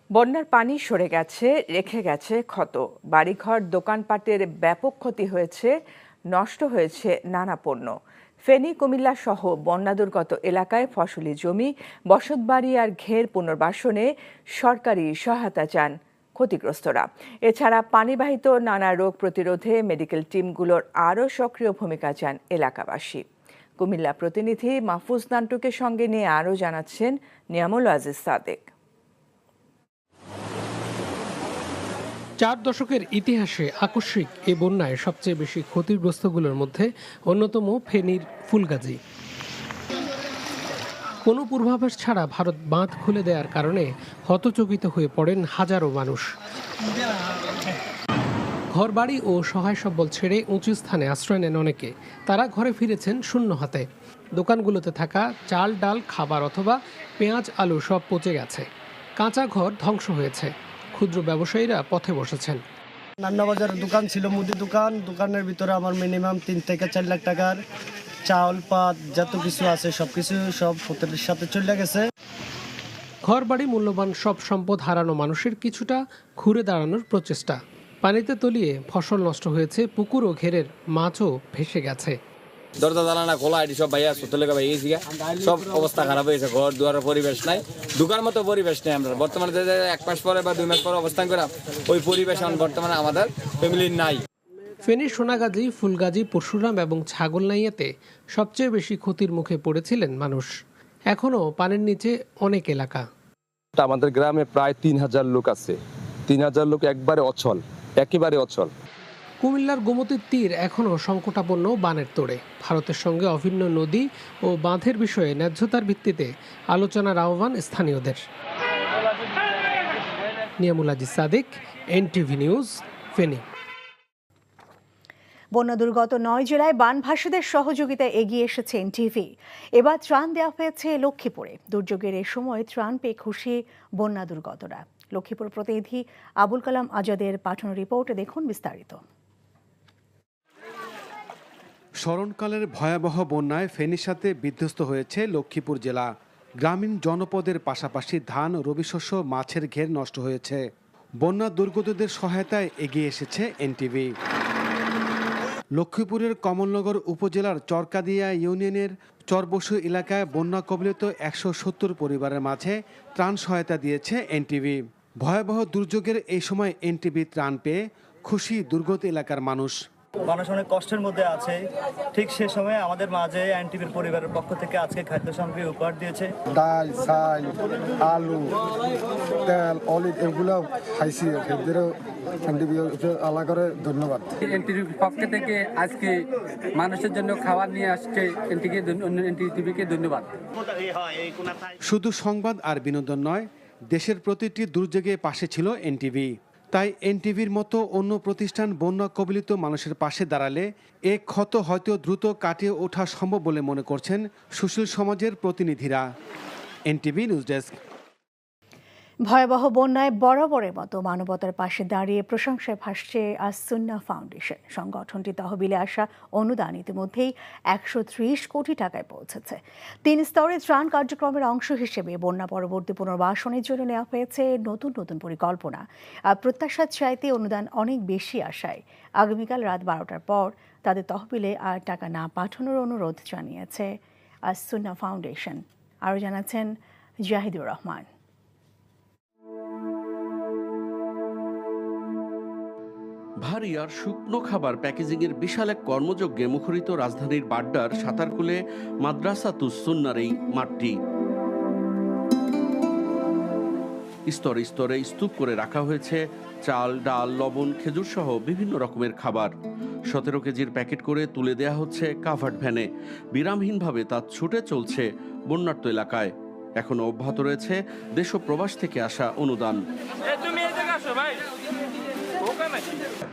বন্যার পানি সরে গেছে, রেখে গেছে ক্ষত। বাড়িঘর, দোকানপাটের ব্যাপক ক্ষতি হয়েছে, নষ্ট হয়েছে নানা পণ্য। ফেনী, কুমিল্লা সহ বন্যা দুর্গত এলাকায় ফসলি জমি, বসতবাড়ি আর ঘের পুনর্বাসনে সরকারি সহায়তা চান ক্ষতিগ্রস্তরা। এছাড়া পানিবাহিত নানা রোগ প্রতিরোধে মেডিকেল টিমগুলোর আরও সক্রিয় ভূমিকা চান এলাকাবাসী। কুমিল্লা প্রতিনিধি মাহফুজ নান্টুকে সঙ্গে নিয়ে আরও জানাচ্ছেন নিয়ামুল আজিজ সাদেক। 4 দশকের ইতিহাসে আকস্মিক এ বন্যায় সবচেয়ে বেশি ক্ষতিগ্রস্তগুলোর মধ্যে অন্যতম ফেনীর ফুলগাজী। কোনো পূর্বাভাস ছাড়া ভারত বাঁধ খুলে দেওয়ার কারণে হতচকিত হয়ে পড়েন হাজারো মানুষ। ঘরবাড়ি ও সহায় সম্বল ছেড়ে উঁচু স্থানে আশ্রয় নেন অনেকে। তারা ঘরে ফিরেছেন শূন্য হাতে। দোকানগুলোতে থাকা চাল, ডাল, খাবার অথবা পেঁয়াজ, আলু সব পচে গেছে। কাঁচা ঘর ধ্বংস হয়েছে। ক্ষুদ্র ব্যবসায়ীরা পথে বসেছেন। নান্নাবাজারের দোকান ছিল, মুদি দোকান। দোকানের ভিতরে আমার মিনিমাম 3 থেকে 4 লাখ টাকার চাউল, পাত যত কিছু আছে সবকিছু সব হোটেলের সাথে চলে গেছে। ঘরবাড়ি, মূল্যবান সব সম্পদ হারানো মানুষের কিছুটা ঘুরে দাঁড়ানোর প্রচেষ্টা। পানিতে তলিয়ে ফসল নষ্ট হয়েছে, পুকুর ও ঘেরের মাছও ভেসে গেছে। দরজা জানালা খোলা, এটি সব ভাইয়া সত্যি ভাই গেছি, সব অবস্থা খারাপ হয়েছে। ঘর দুয়ারের পরিবেশ নাই, ঢুকার মতো পরিবেশ নেই। আমরা বর্তমানে 1 মাস পরে বা 2 মাস পরে অবস্থান করা ওই পরিবেশ বর্তমানে আমাদের ফ্যামিলির নাই। ফেনীর সোনাগাজী, ফুলগাজী, পরশুরাম এবং ছাগলনাইয়াতে সবচেয়ে বেশি ক্ষতির মুখে পড়েছিলেন মানুষ। এখনও পানির নিচে অনেক এলাকা। আমাদের গ্রামে প্রায় 3000 লোক আছে। 3000 লোক একবারে অচল, একেবারে অচল। কুমিল্লার গোমতীর তীর এখনও সংকটাপন্ন বানের তোড়ে। ভারতের সঙ্গে অভিন্ন নদী ও বাঁধের বিষয়ে ন্যায্যতার ভিত্তিতে আলোচনার আহ্বান স্থানীয়দের। Niamul Aziz Sadek, NTV news, Feni. বন্যা দুর্গত 9 জেলায় বানভাসীদের সহযোগিতায় এগিয়ে এসেছে এনটিভি। এবার ত্রাণ দেওয়া হয়েছে লক্ষ্মীপুরে। দুর্যোগের এ সময় ত্রাণ পেয়ে খুশি বন্যা দুর্গতরা। লক্ষ্মীপুর প্রতিনিধি আবুল কালাম আজাদের পাঠানো রিপোর্টে দেখুন বিস্তারিত। স্মরণকালের ভয়াবহ বন্যায় ফেনীর সাথে বিধ্বস্ত হয়েছে লক্ষ্মীপুর জেলা। গ্রামীণ জনপদের পাশাপাশি ধান, রবিশস্য, মাছের ঘের নষ্ট হয়েছে। বন্যা দুর্গতদের সহায়তায় এগিয়ে এসেছে এনটিভি। লক্ষ্মীপুরের কমলনগর উপজেলার চরকাদিয়া ইউনিয়নের চরবসু এলাকায় বন্যা কবলিত 170 পরিবারের মাঝে ত্রাণ সহায়তা দিয়েছে এনটিভি। ভয়াবহ দুর্যোগের এই সময় এনটিভি ত্রাণ পেয়ে খুশি দুর্গত এলাকার মানুষ। মানুষ অনেক কষ্টের মধ্যে আছে, ঠিক সে সময় আমাদের মাঝে এনটিভির পরিবারের পক্ষ থেকে আজকে খাদ্য সামগ্রী উপহার দিয়েছে। ডাল, চাল, আলু, তেল, অলিভ এগুলো খাইছি। আলাদা করে ধন্যবাদ। এনটিভির পক্ষ থেকে আজকে মানুষের জন্য খাবার নিয়ে আসছে এনটিভিকে ধন্যবাদ। শুধু সংবাদ আর বিনোদন নয়, দেশের প্রতিটি দুর্যোগে পাশে ছিল এনটিভি। তাই এনটিভির মতো অন্য প্রতিষ্ঠান বন্যা কবলিত মানুষের পাশে দাঁড়ালে এ ক্ষত হয়তো দ্রুত কাটিয়ে ওঠা সম্ভব বলে মনে করছেন সুশীল সমাজের প্রতিনিধিরা। NTV news desk. ভয়াবহ বন্যায় বরাবরের মতো মানবতার পাশে দাঁড়িয়ে প্রশংসায় ভাসছে আস-সুন্নাহ ফাউন্ডেশন। সংগঠনটি তহবিলে আসা অনুদান ইতিমধ্যেই 130 কোটি টাকায় পৌঁছেছে। 3 স্তরে ত্রাণ কার্যক্রমের অংশ হিসেবে বন্যা পরবর্তী পুনর্বাসনের জন্য নেওয়া হয়েছে নতুন নতুন পরিকল্পনা। আর প্রত্যাশার চাইতে অনুদান অনেক বেশি আসায় আগামীকাল রাত 12টার পর তাদের তহবিলে আর টাকা না পাঠানোর অনুরোধ জানিয়েছে আস-সুন্নাহ ফাউন্ডেশন। আরও জানাচ্ছেন জাহিদুর রহমান। ভারী আর শুকনো খাবার প্যাকেজিংয়ের বিশাল এক কর্মযজ্ঞে মুখরিত রাজধানীর বাড্ডার সাতারকুলে মাদ্রাসাতুস সুন্নাহর এই মাঠটি। স্তরে স্তরে স্তূপ করে রাখা হয়েছে চাল, ডাল, লবণ, খেজুর সহ বিভিন্ন রকমের খাবার। 17 কেজির প্যাকেট করে তুলে দেয়া হচ্ছে কাভার্ড ভ্যানে। বিরামহীনভাবে তা ছুটে চলছে বন্যার্ত এলাকায়। এখনো অব্যাহত রয়েছে দেশ ও প্রবাস থেকে আসা অনুদান।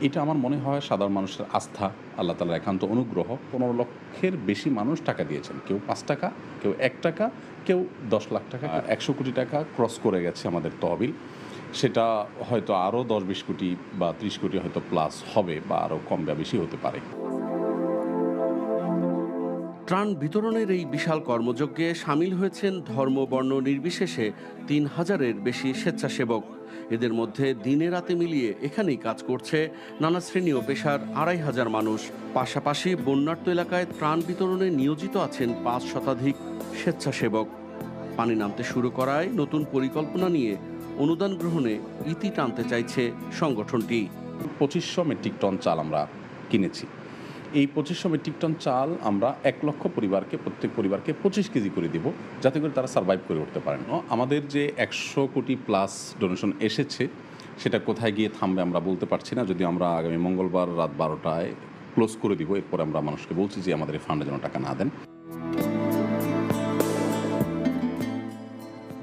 এটা আমার মনে হয় সাধারণ মানুষের আস্থা, আল্লাহ তাআলার একান্ত অনুগ্রহ। 15 লক্ষের বেশি মানুষ টাকা দিয়েছেন। কেউ 5 টাকা, কেউ 1 টাকা, কেউ 10 লাখ টাকা। 100 কোটি টাকা ক্রস করে গেছে আমাদের তহবিল। সেটা হয়তো আরও 10-20 কোটি বা 30 কোটি হয়তো প্লাস হবে বা আরও কম বা বেশি হতে পারে। ত্রাণ বিতরণের এই বিশাল কর্মযজ্ঞে সামিল হয়েছেন ধর্ম বর্ণ নির্বিশেষে ৩,০০০-এর বেশি স্বেচ্ছাসেবক। এদের মধ্যে দিনে রাতে মিলিয়ে এখানেই কাজ করছে নানা শ্রেণী ও পেশার ২৫০০ মানুষ। পাশাপাশি বন্যার্ত এলাকায় ত্রাণ বিতরণে নিয়োজিত আছেন ৫ শতাধিক স্বেচ্ছাসেবক। পানি নামতে শুরু করায় নতুন পরিকল্পনা নিয়ে অনুদান গ্রহণে ইতি টানতে চাইছে সংগঠনটি। ২৫০০ মেট্রিক টন চাল আমরা কিনেছি। এই ২৫০০ মেট্রিক টন চাল আমরা ১ লক্ষ পরিবারকে, প্রত্যেক পরিবারকে ২৫ কেজি করে দিব, যাতে করে তারা সার্ভাইভ করে উঠতে পারেন। আমাদের যে ১০০ কোটি প্লাস ডোনেশন এসেছে, সেটা কোথায় গিয়ে থামবে আমরা বলতে পারছি না। যদি আমরা আগামী মঙ্গলবার রাত ১২টায় ক্লোজ করে দিব, এরপরে আমরা মানুষকে বলছি যে আমাদের এই ফান্ডে যেন টাকা না দেন।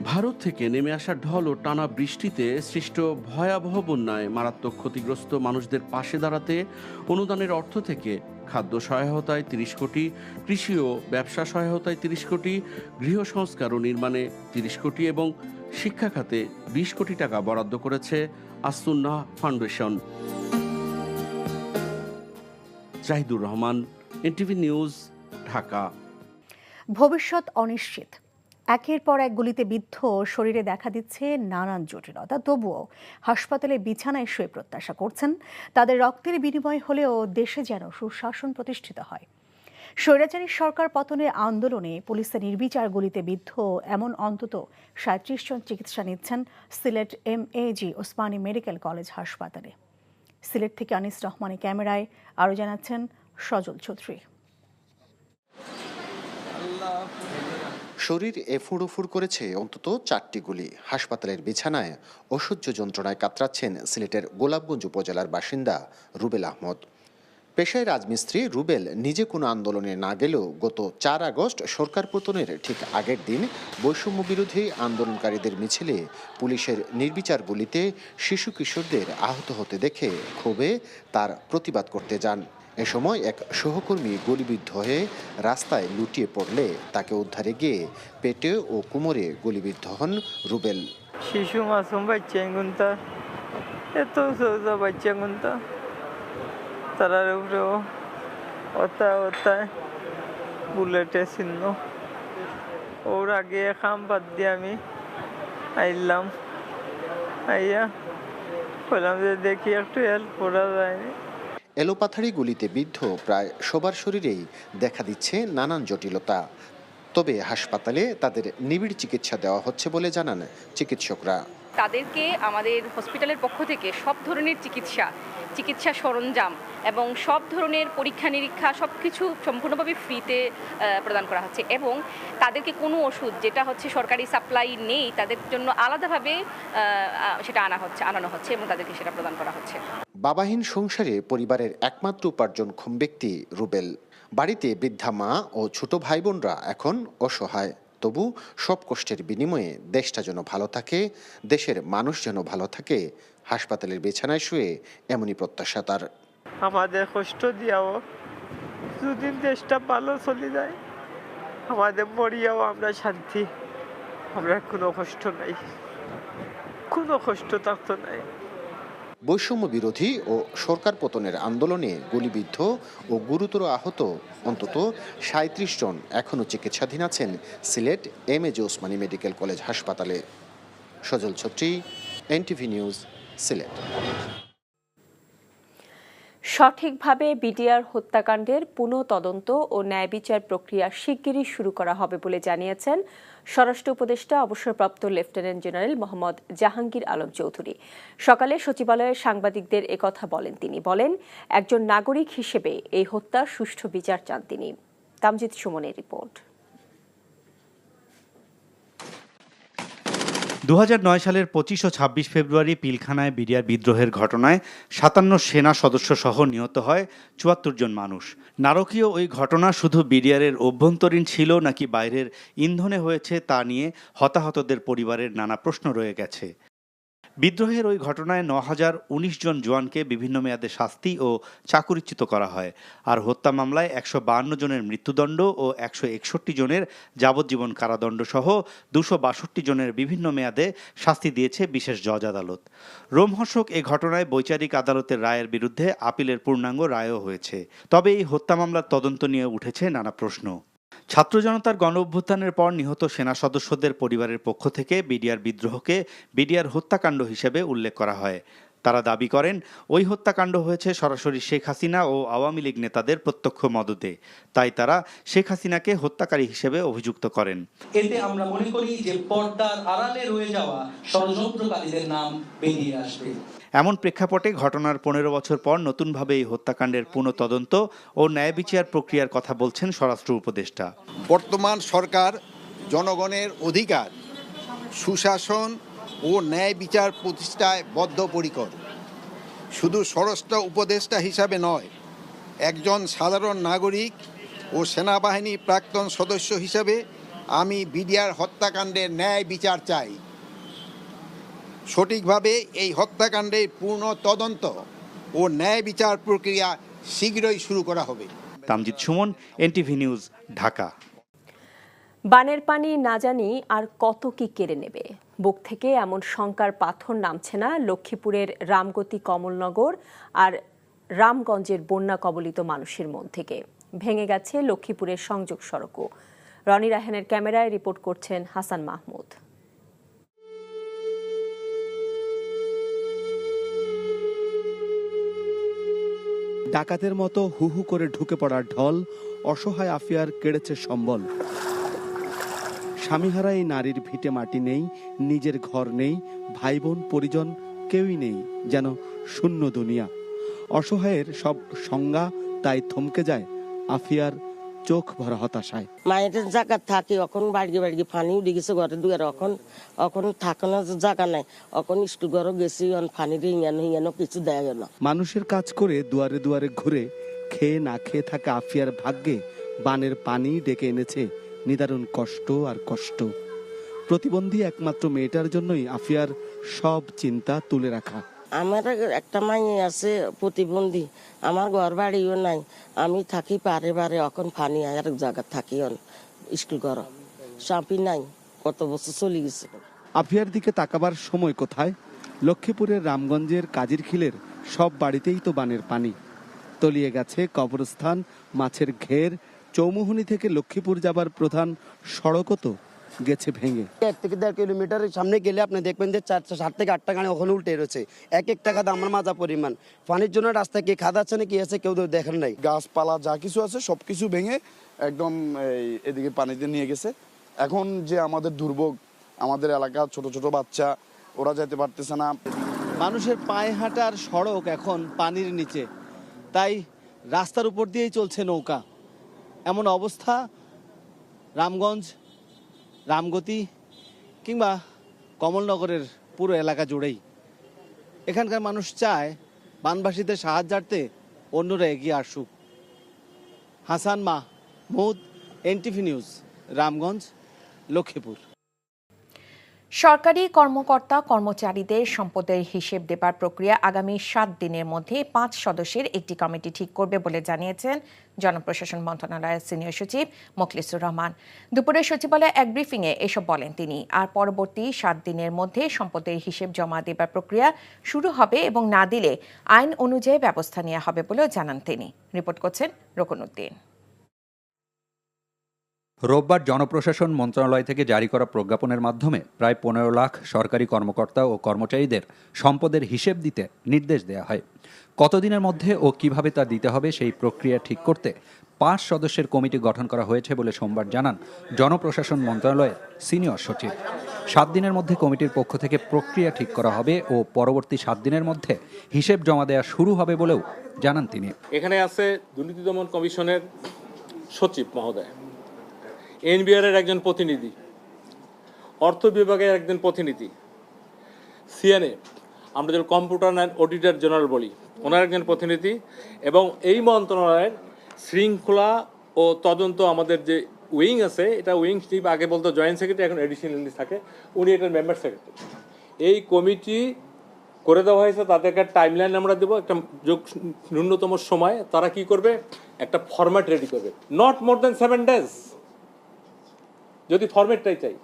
ভারত থেকে নেমে আসা ঢল ও টানা বৃষ্টিতে সৃষ্ট ভয়াবহ বন্যায় মারাত্মক ক্ষতিগ্রস্ত মানুষদের পাশে দাঁড়াতে অনুদানের অর্থ থেকে খাদ্য সহায়তায় ৩০ কোটি, কৃষি ও ব্যবসা সহায়তায় ৩০ কোটি, গৃহ সংস্কার ও নির্মাণে ৩০ কোটি এবং শিক্ষা খাতে ২০ কোটি টাকা বরাদ্দ করেছে As-Sunnah foundation. Jahidur Rahman, NTV news, Dhaka. ভবিষ্যৎ অনিশ্চিত। একের পর এক গুলিতে বিদ্ধ শরীরে দেখা দিচ্ছে নানান জটিলতা, তবুও হাসপাতালে বিছানায় শুয়ে প্রত্যাশা করছেন তাদের রক্তের বিনিময় হলেও দেশে যেন সুশাসন প্রতিষ্ঠিত হয়। স্বৈরাচারী সরকার পতনের আন্দোলনে পুলিশের নির্বিচার গুলিতে বিদ্ধ এমন অন্তত ৩৭ জন চিকিৎসা নিচ্ছেন Sylhet MAG Osmani medical college হাসপাতালে। সিলেট থেকে আনিস রহমানের ক্যামেরায় আরও জানাচ্ছেন সজল চৌধুরী। শরীর এফুড় করেছে অন্তত 4টি গুলি। হাসপাতালের বিছানায় অসহ্য যন্ত্রণায় কাতরাচ্ছেন সিলেটের গোলাপগঞ্জ উপজেলার বাসিন্দা রুবেল আহমদ। পেশায় রাজমিস্ত্রি রুবেল নিজে কোনো আন্দোলনে না গেলেও গত ৪ আগস্ট সরকার পতনের ঠিক আগের দিন বৈষম্য বিরোধী আন্দোলনকারীদের মিছিলে পুলিশের নির্বিচার গুলিতে শিশু কিশোরদের আহত হতে দেখে ক্ষোভে তার প্রতিবাদ করতে যান। এ সময় এক সহকর্মী গুলিবিদ্ধ হয়ে রাস্তায় লুটিয়ে পড়লে তাকে উদ্ধারে গিয়ে পেটে ও কোমরে গুলিবিদ্ধ হন রুবেল। শিশু মাসুম বাচ্চা গুনতা, এত সৌজা বাচ্চা গুনতা, তারার উপরেও ওতায় বুলেটে ছিন্ন। ওর আগে খাম বাদ দিয়ে আমি আইলাম, আইয়া বললাম যে দেখি একটু হেল্প করা যায়নি। এলোপাথারি গুলিতে বিদ্ধ প্রায় সবার শরীরেই দেখা দিচ্ছে নানান জটিলতা। তবে হাসপাতালে তাদের নিবিড় চিকিৎসা দেওয়া হচ্ছে বলে জানান চিকিৎসকরা। তাদেরকে আমাদের হসপিটালের পক্ষ থেকে সব ধরনের চিকিৎসা সরঞ্জাম এবং সব ধরনের পরীক্ষা নিরীক্ষা সবকিছু সম্পূর্ণভাবে ফ্রিতে প্রদান করা হচ্ছে এবং তাদেরকে কোনো ওষুধ যেটা হচ্ছে সরকারি সাপ্লাই নেই তাদের জন্য আলাদাভাবে সেটা আনানো হচ্ছে এবং তাদেরকে সেটা প্রদান করা হচ্ছে। বাবাহীন সংসারে পরিবারের একমাত্র উপার্জনক্ষম ব্যক্তি রুবেল। বাড়িতে বৃদ্ধা মা ও ছোট ভাই বোনরা এখন অসহায়। তবু সব কষ্টের বিনিময়ে দেশটা যেন ভালো থাকে, দেশের মানুষ যেন ভালো থাকে, হাসপাতালের বিছানায় শুয়ে এমনই প্রত্যাশা তার। আমাদের কষ্ট দিয়াও যদি দেশটা ভালো চলে যায়, আমাদের মরিয়াও আমরা শান্তি, আমরা কোনো কষ্ট নাই, কোনো কষ্ট থাকতো নাই। বৈষম্য বিরোধী ও সরকার পতনের আন্দোলনে গুলিবিদ্ধ ও গুরুতর আহত অন্তত ৩৭ জন এখনও চিকিৎসাধীন আছেন Sylhet MAG Osmani medical college হাসপাতালে। সজল ছত্রী, এনটিভি নিউজ, সিলেট। সঠিকভাবে বিডিআর হত্যাকাণ্ডের পুনঃ তদন্ত ও ন্যায় বিচার প্রক্রিয়া শিগগিরই শুরু করা হবে বলে জানিয়েছেন স্বরাষ্ট্র উপদেষ্টা অবসরপ্রাপ্ত লেফটেন্যান্ট জেনারেল মোহাম্মদ জাহাঙ্গীর আলম চৌধুরী। সকালে সচিবালয়ে সাংবাদিকদের একথা বলেন তিনি। বলেন, একজন নাগরিক হিসেবে এই হত্যার সুষ্ঠু বিচার চান তিনি। তামজিদ সুমনের রিপোর্ট। ২০০৯ সালের ২৫ ও ২৬ ফেব্রুয়ারি পিলখানায় বিডিআর বিদ্রোহের ঘটনায় ৫৭ সেনা সদস্য সহ নিহত হয় ৭৪ জন মানুষ। নারকীয় ওই ঘটনা শুধু বিডিআরের অভ্যন্তরীণ ছিল নাকি বাইরের ইন্ধনে হয়েছে তা নিয়ে হতাহতদের পরিবারের নানা প্রশ্ন রয়ে গেছে। বিদ্রোহের ওই ঘটনায় ৯,০১৯ জন জওয়ানকে বিভিন্ন মেয়াদে শাস্তি ও চাকুরিচ্যুত করা হয়। আর হত্যা মামলায় ১৫২ জনের মৃত্যুদণ্ড ও ১৬১ জনের যাবজ্জীবন কারাদণ্ড সহ ২৬২ জনের বিভিন্ন মেয়াদে শাস্তি দিয়েছে বিশেষ জজ আদালত। রোমহর্ষক এ ঘটনায় বৈচারিক আদালতের রায়ের বিরুদ্ধে আপিলের পূর্ণাঙ্গ রায়ও হয়েছে। তবে এই হত্যা মামলার তদন্ত নিয়ে উঠেছে নানা প্রশ্ন। ছাত্র জনতার গণ অভ্যুত্থানের পর নিহত সেনা সদস্যদের পরিবারের পক্ষ থেকে বিডিআর বিদ্রোহকে বিডিআর হত্যাকাণ্ড হিসেবে উল্লেখ করা হয়। তারা দাবি করেন ওই হত্যাকাণ্ড হয়েছে সরাসরি শেখ হাসিনা ও আওয়ামী লীগ নেতাদের প্রত্যক্ষ মদতে, তাই তারা শেখ হাসিনাকে হত্যাকারী হিসেবে অভিযুক্ত করেন। এতে আমরা মনে করি যে পর্দার আড়ালে রয়ে যাওয়া ষড়যন্ত্রকারীদের নাম বেরিয়ে আসবে। এমন প্রেক্ষাপটে ঘটনার 15 বছর পর নতুনভাবে এই হত্যাকাণ্ডের পুনঃতদন্ত ও ন্যায় বিচার প্রক্রিয়ার কথা বলছেন স্বরাষ্ট্র উপদেষ্টা। বর্তমান সরকার জনগণের অধিকার, সুশাসন ও ন্যায় বিচার প্রতিষ্ঠায় বদ্ধপরিকর। শুধু স্বরাষ্ট্র উপদেষ্টা হিসাবে নয়, একজন সাধারণ নাগরিক ও সেনাবাহিনী প্রাক্তন সদস্য হিসাবে আমি বিডিআর হত্যাকাণ্ডের ন্যায় বিচার চাই। সঠিকভাবে এই হত্যাকাণ্ডের পূর্ণ তদন্ত ও ন্যায় বিচার প্রক্রিয়া শীঘ্রই শুরু করা হবে। Tamjid Suman, NTV news, Dhaka. বানের পানি না জানি আর কত কি কেড়ে নেবে, বুক থেকে এমন শঙ্কার পাথর নামছে না লক্ষ্মীপুরের রামগতি, কমলনগর আর রামগঞ্জের বন্যা কবলিত মানুষের মন থেকে। ভেঙে গেছে লক্ষ্মীপুরের সংযোগ সড়কও। রনি রায়হানের ক্যামেরায় রিপোর্ট করছেন হাসান মাহমুদ। ডাকাতের মতো হু হু করে ঢুকে পড়ার ঢল, অসহায় আফিয়ার কেড়েছে সম্বল। স্বামীহারা এই নারীর ভিটে মাটি নেই, নিজের ঘর নেই, ভাই বোন পরিজন কেউই নেই, যেন শূন্য দুনিয়া। অসহায়ের সব সংজ্ঞা তাই থমকে যায় আফিয়ার চোখ ভরা হতাশায়। মায়ের জায়গা থাকি, এখন বাড়ি বাড়ি পানি উঠে গেছে ঘরে দুয়ারে, এখন থাকানোর জায়গা নাই, এখন স্কুল ঘরে গেছি, পানি হিয়ানো কিছু দেয় না। মানুষের কাজ করে দুয়ারে দুয়ারে ঘুরে খেয়ে না খেয়ে থাকা আফিয়ার ভাগ্যে বানের পানি ডেকে এনেছে নিদারুণ কষ্ট আর কষ্ট। প্রতিবন্ধী একমাত্র মেয়েটার জন্যই আফিয়ার সব চিন্তা তুলে রাখা। আমার একটা মাইয়ে আছে প্রতিবন্ধী, আমার ঘর বাড়িও নাই, আমি থাকি পারে পারে, এখন পানি আর জায়গা থাকি স্কুল ঘর, সাপি নাই, কত বছর চলে গেছে। আফিয়ার দিকে তাকাবার সময় কোথায়? লক্ষ্মীপুরের রামগঞ্জের কাজিরখিলের সব বাড়িতেই তো বানের পানি। তলিয়ে গেছে কবরস্থান, মাছের ঘের, চৌমুহনী থেকে লক্ষ্মীপুর যাবার প্রধান সড়কও তো গেছে ভেঙে। 1 থেকে 1.5 কিলোমিটারের সামনে গেলে আপনি দেখবেন যে 7 থেকে 8টা গাড়ি ওখানে উল্টে রয়েছে, এক একটা খাদা আমার মাজা পরিমাণ। পানির জন্য রাস্তায় কি খাদা আছে না কি আছে কেউ দেখেন নাই। গাছপালা যা কিছু আছে সবকিছু ভেঙে একদম এদিকে পানিতে নিয়ে গেছে। এখন যে আমাদের দুর্ভোগ, আমাদের এলাকার ছোট ছোট বাচ্চা ওরা যেতে পারতেছে না। মানুষের পায়ে হাঁটার সড়ক এখন পানির নিচে, তাই রাস্তার উপর দিয়েই চলছে নৌকা। এমন অবস্থা রামগঞ্জ, রামগতি কিংবা কমলনগরের পুরো এলাকা জুড়েই। এখানকার মানুষ চায় বানবাসীদের সাহায্যার্থে অন্যরা এগিয়ে আসুক। Hasan Mahmud, NTV news, Ramganj, Lakshmipur. সরকারি কর্মকর্তা কর্মচারীদের সম্পদের হিসেব দেবার প্রক্রিয়া আগামী 7 দিনের মধ্যে 5 সদস্যের একটি কমিটি ঠিক করবে বলে জানিয়েছেন জনপ্রশাসন মন্ত্রণালয়ের সিনিয়র সচিব মোখলেসুর রহমান। দুপুরে সচিবালয়ে এক ব্রিফিংয়ে এসব বলেন তিনি। আর পরবর্তী 7 দিনের মধ্যে সম্পদের হিসেব জমা দেবার প্রক্রিয়া শুরু হবে এবং না দিলে আইন অনুযায়ী ব্যবস্থা নেওয়া হবে বলেও জানান তিনি। রিপোর্ট করছেন রকনউদ্দিন। রোববার জনপ্রশাসন মন্ত্রণালয় থেকে জারি করা প্রজ্ঞাপনের মাধ্যমে প্রায় 15 লাখ সরকারি কর্মকর্তা ও কর্মচারীদের সম্পদের হিসেব দিতে নির্দেশ দেওয়া হয়। কতদিনের মধ্যে ও কিভাবে তা দিতে হবে সেই প্রক্রিয়া ঠিক করতে 5 সদস্যের কমিটি গঠন করা হয়েছে বলে সোমবার জানান জনপ্রশাসন মন্ত্রণালয়ের সিনিয়র সচিব। 7 দিনের মধ্যে কমিটির পক্ষ থেকে প্রক্রিয়া ঠিক করা হবে ও পরবর্তী 7 দিনের মধ্যে হিসেব জমা দেওয়া শুরু হবে বলেও জানান তিনি। এখানে আছে দুর্নীতি দমন কমিশনের সচিব মহোদয়, এনবিআর এর একজন প্রতিনিধি, অর্থ বিভাগের একজন প্রতিনিধি, সিএনএ আমরা যে কম্পিউটার অ্যান্ড অডিটর জেনারেল বলি ওনার একজন প্রতিনিধি, এবং এই মন্ত্রণালয়ের শৃঙ্খলা ও তদন্ত আমাদের যে উইং আছে, এটা উইং চিফ আগে বলতো জয়েন্ট সেক্রেটারি, এখন এডিশনালি থাকে, উনি এটার মেম্বার সেক্রেটারি। এই কমিটি করে দেওয়া হয়েছে, তাদেরকে টাইমলাইন আমরা দেবো, একটা ন্যূনতম সময় তারা কি করবে, একটা ফরম্যাট রেডি করবে, নট মোর দেন 7 days যদি ফরম্যাটটাই চাই।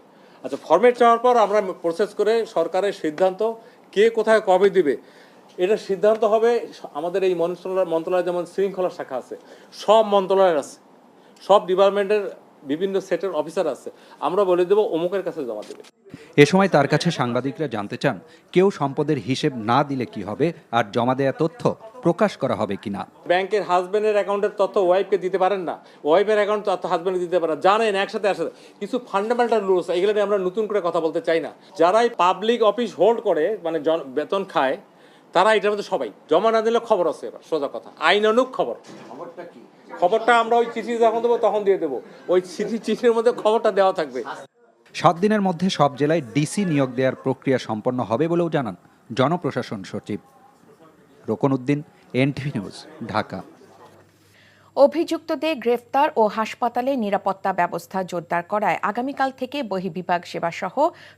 আচ্ছা, ফরম্যাট চাওয়ার পর আমরা প্রসেস করে সরকারের সিদ্ধান্ত কে কোথায় কবে দিবে এটা সিদ্ধান্ত হবে আমাদের এই মন্ত্রণালয় যেমন শৃঙ্খলা শাখা আছে, সব মন্ত্রণালয়ের আছে, সব ডিপার্টমেন্টের বিভিন্ন সেটের অফিসার আছে, আমরা বলে দেবো অমুকের কাছে জমা দেবে। এ সময় তার কাছে সাংবাদিকরা জানতে চান কেউ সম্পদের হিসেব না দিলে কি হবে, আর জমা দেয়া তথ্য প্রকাশ করা হবে কিনা। ব্যাংকের হাজবেন্ডের অ্যাকাউন্টের তথ্য ওয়াইফকে দিতে পারেন না, ওয়াইফের অ্যাকাউন্ট তথ্য হাজবেন্ডকে দিতে পারেন, জানেন একসাথে কিছু ফান্ডামেন্টাল রুলস, এগুলো নিয়ে আমরা নতুন করে কথা বলতে চাই না। যারাই পাবলিক অফিস হোল্ড করে মানে বেতন খায় তারা এটার মধ্যে সবাই জমা না দিলে খবর আছে। এবার সোজা কথা, আইনানুগ খবর। খবরটা আমরা ওই চিঠি যখন দেবো তখন দিয়ে দেবো, ওই চিঠির মধ্যে খবরটা দেওয়া থাকবে। 7 দিনের মধ্যে সব জেলায় ডিসি নিয়োগ দেওয়ার প্রক্রিয়া সম্পন্ন হবে বলেও জানান জনপ্রশাসন সচিব। রোকন উদ্দিন, এনটিভি নিউজ, ঢাকা। অভিযুক্তদের গ্রেফতার ও হাসপাতালে নিরাপত্তা ব্যবস্থা জোরদার করায় আগামীকাল থেকে বহির্বিভাগ সেবাসহ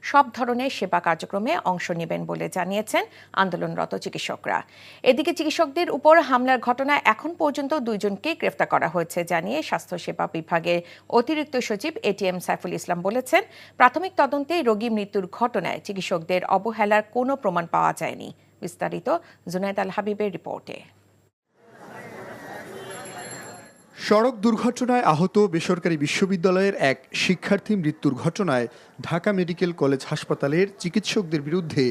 সব ধরনের সেবা কার্যক্রমে অংশ নেবেন বলে জানিয়েছেন আন্দোলনরত চিকিৎসকরা। এদিকে চিকিৎসকদের উপর হামলার ঘটনায় এখন পর্যন্ত 2 জনকে গ্রেফতার করা হয়েছে জানিয়ে স্বাস্থ্যসেবা বিভাগের অতিরিক্ত সচিব এটিএম সাইফুল ইসলাম বলেছেন, প্রাথমিক তদন্তে রোগী মৃত্যুর ঘটনায় চিকিৎসকদের অবহেলার কোনো প্রমাণ পাওয়া যায়নি। বিস্তারিত জুনায়েদ আল হাবিবের রিপোর্টে। সড়ক দুর্ঘটনায় আহত বেসরকারি বিশ্ববিদ্যালয়ের এক শিক্ষার্থী মৃত্যুর ঘটনায় ঢাকা মেডিকেল কলেজ হাসপাতালের চিকিৎসকদের বিরুদ্ধে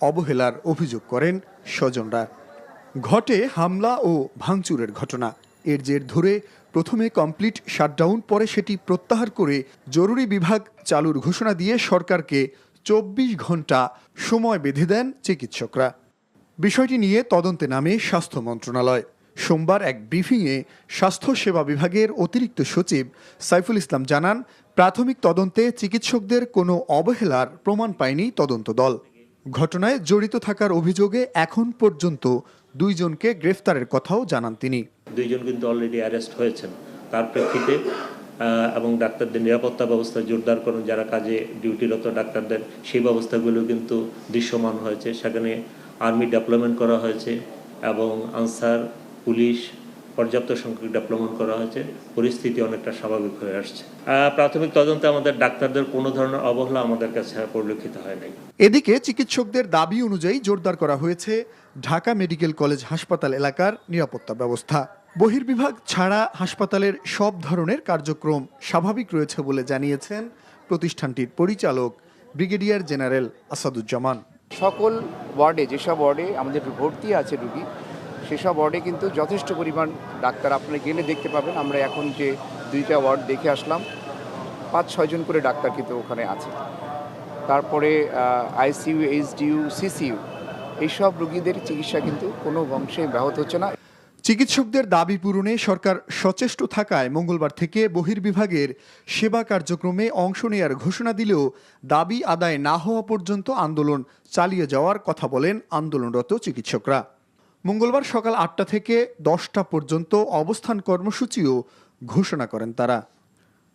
অবহেলার অভিযোগ করেন স্বজনরা। ঘটে হামলা ও ভাঙচুরের ঘটনা। এর জের ধরে প্রথমে কমপ্লিট শাটডাউন, পরে সেটি প্রত্যাহার করে জরুরি বিভাগ চালুর ঘোষণা দিয়ে সরকারকে 24 ঘন্টা সময় বেঁধে দেন চিকিৎসকরা। বিষয়টি নিয়ে তদন্তে নামে স্বাস্থ্য মন্ত্রণালয়। সোমবার এক ব্রিফিংয়ে স্বাস্থ্য সেবা বিভাগের অতিরিক্ত সচিব সাইফুল ইসলাম জানান, প্রাথমিক তদন্তে চিকিৎসকদের কোনো অবহেলার প্রমাণ পায়নি তদন্ত দল। ঘটনায় জড়িত থাকার অভিযোগে এখন পর্যন্ত 2 জনকে গ্রেফতারের কথাও জানান তিনি। 2 জন কিন্তু অলরেডি অ্যারেস্ট হয়েছেন। তার প্রেক্ষিতে এবং ডাক্তারদের নিরাপত্তা ব্যবস্থা জোরদার করুন, যারা কাজে ডিউটিরত ডাক্তারদের সেই ব্যবস্থাগুলো কিন্তু দৃশ্যমান হয়েছে। সেখানে আর্মি ডেপ্লয়মেন্ট করা হয়েছে এবং আনসার পুলিশ পর্যাপ্ত সংখ্যক ডেপ্লয়মেন্ট করা হয়েছে। পরিস্থিতি অনেকটা স্বাভাবিক হয়ে আসছে। প্রাথমিক তদন্তে আমাদের ডাক্তারদের কোনো ধরনের অবহেলা আমাদের কাছে পরিলক্ষিত হয় নাই। এদিকে চিকিৎসকদের দাবি অনুযায়ী জোরদার করা হয়েছে ঢাকা মেডিকেল কলেজ হাসপাতাল এলাকার নিরাপত্তা ব্যবস্থা। বহির্বিভাগ ছাড়া হাসপাতালের সব ধরনের কার্যক্রম স্বাভাবিক রয়েছে বলে জানিয়েছেন প্রতিষ্ঠানটির পরিচালক ব্রিগেডিয়ার জেনারেল আসাদুজ্জামান। সকল ওয়ার্ডে, যেসব ওয়ার্ডে আমাদের ভর্তি আছে রোগী, সেসব ওয়ার্ডে কিন্তু যথেষ্ট পরিমাণ ডাক্তার, আপনারা গেলে দেখতে পাবেন। আমরা এখন যে 2টা ওয়ার্ড দেখে আসলাম, 5-6 জন করে ডাক্তার কিন্তু ওখানে আছে। তারপরে আইসিইউ, এইচডিইউ, সিসিইউ, এইসব রোগীদের চিকিৎসা কিন্তু কোনো অংশে ব্যাহত হচ্ছে না। চিকিৎসকদের দাবি পূরণে সরকার সচেষ্ট থাকায় মঙ্গলবার থেকে বহির্বিভাগের সেবা কার্যক্রমে অংশ নেওয়ার ঘোষণা দিলেও দাবি আদায় না হওয়া পর্যন্ত আন্দোলন চালিয়ে যাওয়ার কথা বলেন আন্দোলনরত চিকিৎসকরা। মঙ্গলবার সকাল 8টা থেকে 10টা পর্যন্ত অবস্থান কর্মসূচিও ঘোষণা করেন তারা।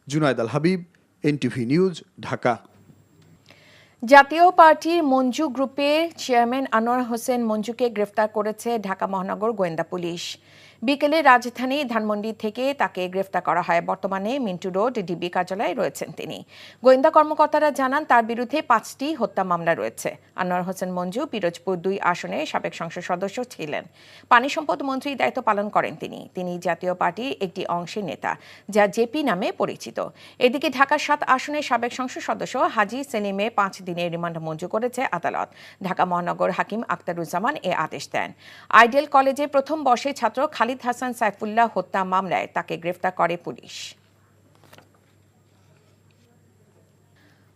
জুনায়েদ আল হাবিব, এনটিভি নিউজ, ঢাকা। জাতীয় পার্টির মঞ্জু গ্রুপের চেয়ারম্যান আনোয়ার হোসেন মঞ্জুকে গ্রেফতার করেছে ঢাকা মহানগর গোয়েন্দা পুলিশ। বিকেলে রাজধানী ধানমন্ডি থেকে তাকে গ্রেফতার করা হয়। বর্তমানে মিন্টু রোড ডিবি কার্যালয়ে রয়েছেন তিনি। গোয়েন্দা কর্মকর্তারা জানান, তার বিরুদ্ধে 5টি হত্যা মামলা রয়েছে। আনোয়ার হোসেন মঞ্জু পিরোজপুর 2 আসনের সাবেক সংসদ সদস্য ছিলেন। পানি সম্পদ মন্ত্রীর দায়িত্ব পালন করেন তিনি জাতীয় পার্টির একটি অংশের নেতা, যা জেপি নামে পরিচিত। এদিকে ঢাকা 7 আসনের সাবেক সংসদ সদস্য হাজি সেলিমে 5 দিনের রিমান্ড মঞ্জুর করেছে আদালত। ঢাকা মহানগর হাকিম আক্তারুজ্জামান এ আদেশ দেন। আইডিয়াল কলেজের প্রথম বর্ষের ছাত্র খালিদ হাসান সাইফুল্লাহ হত্যা মামলায় তাকে গ্রেফতার করে পুলিশ।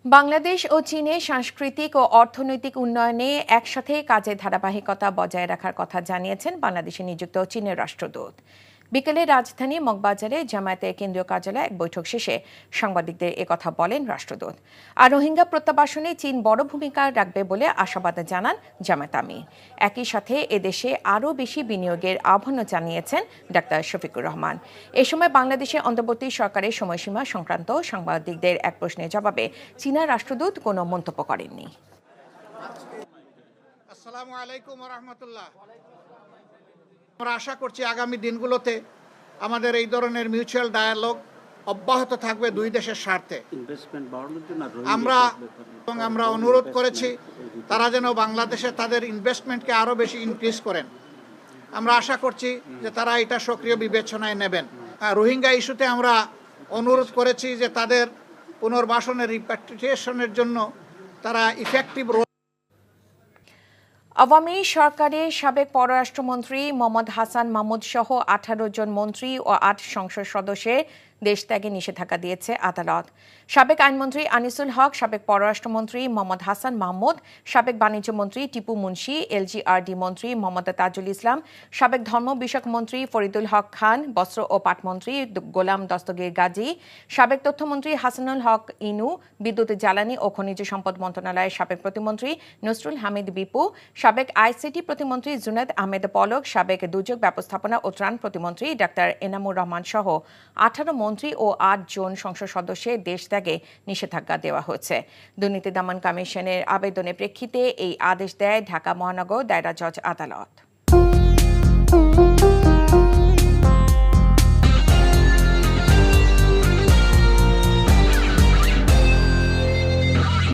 বাংলাদেশ ও চীনের সাংস্কৃতিক ও অর্থনৈতিক উন্নয়নে একসাথে কাজের ধারাবাহিকতা বজায় রাখার কথা জানিয়েছেন বাংলাদেশে নিযুক্ত চীনের রাষ্ট্রদূত। বিকেলে রাজধানী মগবাজারে জামায়াতের কেন্দ্রীয় কার্যালয়ে এক বৈঠক শেষে সাংবাদিকদের একথা বলেন রাষ্ট্রদূত। আর রোহিঙ্গা প্রত্যাবাসনে চীন বড় ভূমিকা রাখবে বলে আশাবাদ জানান জামায়াত আমির। একই সাথে এদেশে আরও বেশি বিনিয়োগের আহ্বান জানিয়েছেন ডাক্তার শফিকুর রহমান। এ সময় বাংলাদেশে অন্তর্বর্তী সরকারের সময়সীমা সংক্রান্ত সাংবাদিকদের এক প্রশ্নের জবাবে চীনা রাষ্ট্রদূত কোনো মন্তব্য করেননি। আসসালামু আলাইকুম ওয়া রাহমাতুল্লাহ। আমরা আশা করছি আগামী দিনগুলোতে আমাদের এই ধরনের মিউচুয়াল ডায়ালগ অব্যাহত থাকবে 2 দেশের স্বার্থে। আমরা অনুরোধ করেছি তারা যেন বাংলাদেশে তাদের ইনভেস্টমেন্টকে আরও বেশি ইনক্রিজ করেন। আমরা আশা করছি যে তারা এটা সক্রিয় বিবেচনায় নেবেন। রোহিঙ্গা ইস্যুতে আমরা অনুরোধ করেছি যে তাদের পুনর্বাসনের রিপ্যাট্রিয়েশনের জন্য তারা ইফেক্টিভ রোল। আওয়ামী সরকারের সাবেক পররাষ্ট্রমন্ত্রী মোহাম্মদ হাসান মাহমুদ সহ 18 জন মন্ত্রী ও 8 সংসদ সদস্যের দেশ ত্যাগে নিষেধাজ্ঞা দিয়েছে আদালত। সাবেক আইনমন্ত্রী আনিসুল হক, সাবেক পররাষ্ট্রমন্ত্রী মোহাম্মদ হাসান মাহমুদ, সাবেক বাণিজ্যমন্ত্রী টিপু মুন্সি, এলজিআরডি মন্ত্রী মোহাম্মদ তাজুল ইসলাম, সাবেক ধর্ম বিষয়ক মন্ত্রী ফরিদুল হক খান, বস্ত্র ও পাটমন্ত্রী গোলাম দস্তগীর গাজী, সাবেক তথ্যমন্ত্রী হাসানুল হক ইনু, বিদ্যুৎ জ্বালানি ও খনিজ সম্পদ মন্ত্রণালয়ের সাবেক প্রতিমন্ত্রী নসরুল হামিদ বিপু, সাবেক আইসিটি প্রতিমন্ত্রী জুনেদ আহমেদ পলক, সাবেক দুর্যোগ ব্যবস্থাপনা ও ত্রাণ প্রতিমন্ত্রী ডাক্তার এনামুর রহমান সহ 18 মন্ত্রী ও 8 জন সংসদ সদস্যের দেশ ত্যাগে নিষেধাজ্ঞা দেওয়া হয়েছে। দুর্নীতি দমন কমিশনের আবেদনের প্রেক্ষিতে এই আদেশ দেয় ঢাকা মহানগর দায়রা জজ আদালত।